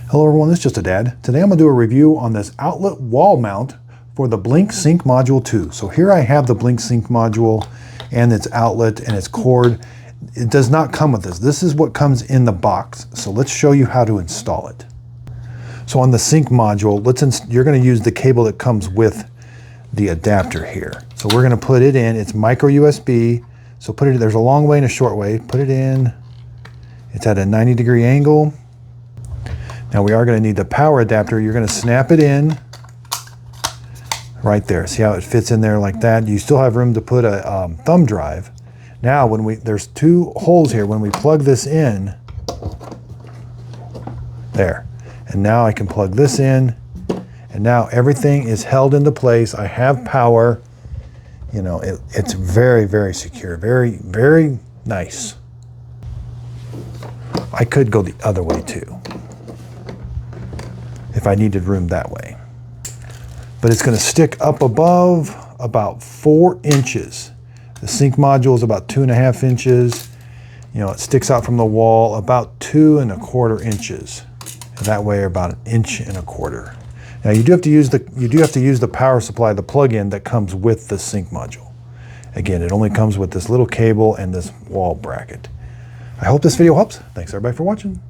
Hello everyone, this is Just a Dad. Today I'm going to do a review on this outlet wall mount for the Blink Sync Module 2. So here I have the Blink Sync module and its outlet and its cord. It does not come with this. This is what comes in the box. So let's show you how to install it. So on the Sync module, you're going to use the cable that comes with the adapter here. So we're going to put it in. It's micro USB. So there's a long way and a short way. Put it in. It's at a 90-degree angle. Now we are going to need the power adapter. You're going to snap it in right there. See how it fits in there like that? You still have room to put a thumb drive. Now there's two holes here. When we plug this in, there. And now I can plug this in, and now everything is held into place. I have power. You know, it's very, very secure. Very, very nice. I could go the other way too, if I needed room that way. But it's going to stick up above about 4 inches. The Sync module is about 2.5 inches. You know, it sticks out from the wall about 2.25 inches. And that way about 1.25 inches. Now you do have to use the power supply, the plug-in that comes with the Sync module. Again, it only comes with this little cable and this wall bracket. I hope this video helps. Thanks everybody for watching.